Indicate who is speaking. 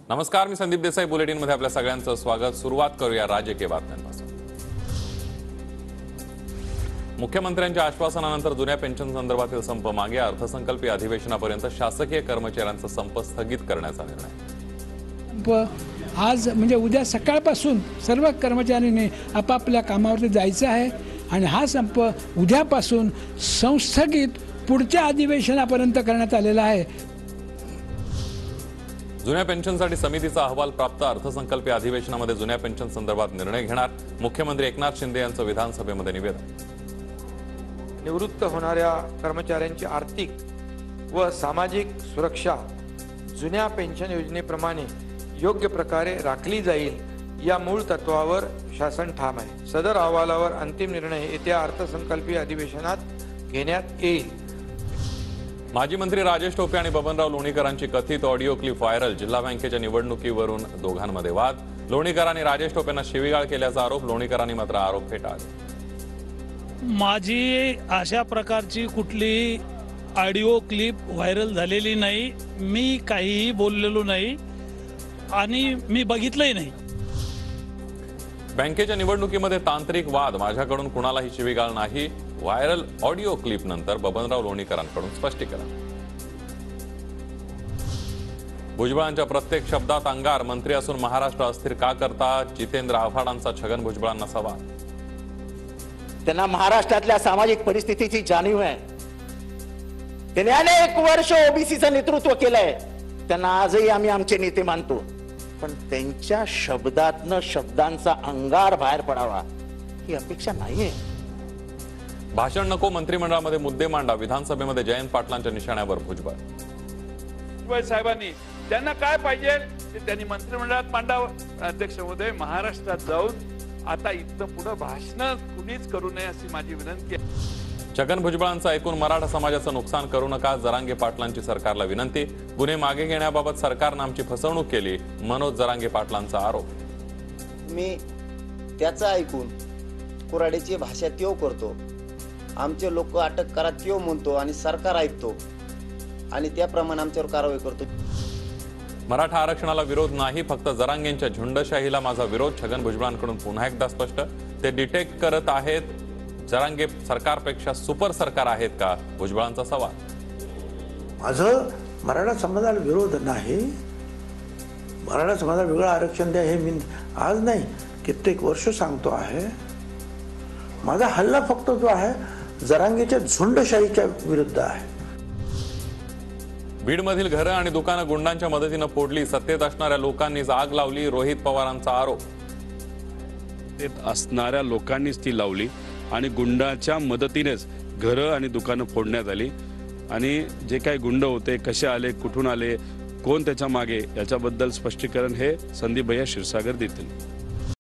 Speaker 1: नमस्कार, मी संदीप देसाई. बुलेटिन मध्ये आपल्या सगळ्यांचं स्वागत. सुरुवात करूया राजकीय बातम्यांपासून. मुख्यमंत्र्यांच्या आश्वासनानंतर जुन्या पेन्शन संदर्भातील संप मागे. अर्थसंकल्पीय अधिवेशनापर्यंत शासकीय कर्मचाऱ्यांचा संप स्थगित करण्याचा निर्णय.
Speaker 2: आज म्हणजे उद्या सकाळपासून सर्व कर्मचाऱ्यांनी आपापल्या कामावरती जायचं आहे आणि हा संप उद्यापासून संस्थगित पुढच्या अधिवेशनापर्यंत करण्यात आलेला आहे.
Speaker 1: जुन्या पेन्शनसाठी समितीचा अहवाल प्राप्त. अर्थसंकल्पीय अधिवेशनामध्ये जुन्या पेन्शन संदर्भात निर्णय घेणार. मुख्यमंत्री एकनाथ शिंदे यांचं विधानसभेमध्ये निवेदन.
Speaker 3: निवृत्त होणाऱ्या कर्मचाऱ्यांची आर्थिक व सामाजिक सुरक्षा जुन्या पेन्शन योजनेप्रमाणे योग्य प्रकारे राखली जाईल या मूळ तत्वावर शासन ठाम आहे. सदर अहवालावर अंतिम निर्णय येत्या अर्थसंकल्पीय अधिवेशनात घेण्यात येईल.
Speaker 1: माजी मंत्री राजेश टोपे आणि बबनराव लोणीकरांची कथित ऑडिओ क्लिप व्हायरल. जिल्हा बँकेच्या निवडणुकीवरून दोघांमध्ये वाद. लोणीकरांनी राजेश टोपेंना शिवीगाळ केल्याचा आरोप. लोणीकरांनी मात्र आरोप फेटाळले.
Speaker 4: माझी अशा प्रकारची कुठली ऑडिओ क्लिप व्हायरल झालेली नाही. मी काहीही बोललेलो नाही आणि मी बघितलंही नाही.
Speaker 1: बँकेच्या निवडणुकीमध्ये तांत्रिक वाद. माझ्याकडून कुणालाही शिवीगाळ नाही. व्हायरल ऑडिओ क्लिप नंतर बबनराव लोणीकरांकडून स्पष्टीकरण. भुजबळांच्या प्रत्येक शब्दात अंगार. मंत्री असून महाराष्ट्र अस्थिर का करता? जितेंद्र आव्हाडांचा छगन भुजबळांना सवाल.
Speaker 5: त्यांना महाराष्ट्रातल्या सामाजिक परिस्थितीची जाणीव आहे. त्यांनी अनेक वर्ष ओबीसीचं नेतृत्व केलंय. त्यांना आजही आम्ही आमचे नेते मानतो, पण त्यांच्या शब्दातनं शब्दांचा अंगार बाहेर पडावा ही अपेक्षा नाहीये.
Speaker 1: भाषण नको, मंत्रिमंडळामध्ये मुद्दे मांडा. विधानसभेमध्ये जयंत पाटलांच्या निशाण्यावर भुजबळ.
Speaker 6: भुजबळ साहेबांनी त्यांना काय पाहिजे ते त्यांनी मंत्रिमंडळात मांडावं. अध्यक्ष महोदय, महाराष्ट्रात जाऊन आता इथं पुढे भाषण कुणीच करू नये अशी माझी विनंती आहे.
Speaker 1: छगन भुजबळांचं ऐकून मराठा समाजाचं नुकसान करू नका. जरांगे पाटलांची सरकारला विनंती. गुन्हे मागे घेण्याबाबत सरकारनं आमची फसवणूक केली. मनोज जरांगे पाटलांचा आरोप.
Speaker 7: मी त्याचं ऐकून कुऱ्हाडीची भाषा त्यो करतो. आमचे लोक अटक करा त्यो म्हणतो आणि सरकार ऐकतो आणि त्याप्रमाणे आमच्यावर कारवाई करतो.
Speaker 1: मराठा आरक्षणाला विरोध नाही, फक्त जरांगेंच्या झुंडशाहीला माझा विरोध. छगन भुजबळांकडून पुन्हा एकदा स्पष्ट. ते डिटेक्ट करत आहेत. जरांगे सरकारपेक्षा सुपर सरकार आहेत का? भुजबळांचा सवाल.
Speaker 8: माझं मराठा समाजाला विरोध नाही. मराठा समाजाला वेगळं आरक्षण द्या हे मी आज नाही कित्येक वर्ष सांगतो आहे. माझा हल्ला फक्त जो आहे जरांगेच्या झुंडशाहीच्या विरुद्ध आहे.
Speaker 1: बीडमधील घरं आणि दुकानं गुंडांच्या मदतीनं फोडली. सत्तेत असणाऱ्या लोकांनीच आग लावली. रोहित पवारांचा आरोप.
Speaker 9: सत्तेत असणाऱ्या लोकांनीच ती लावली आणि गुंडाच्या मदतीनेच घरं आणि दुकानं फोडण्यात आली. आणि जे काही गुंड होते, कसे आले, कुठून आले, कोण त्याच्या मागे, याच्याबद्दल स्पष्टीकरण हे संदीप भैया क्षीरसागर देतील.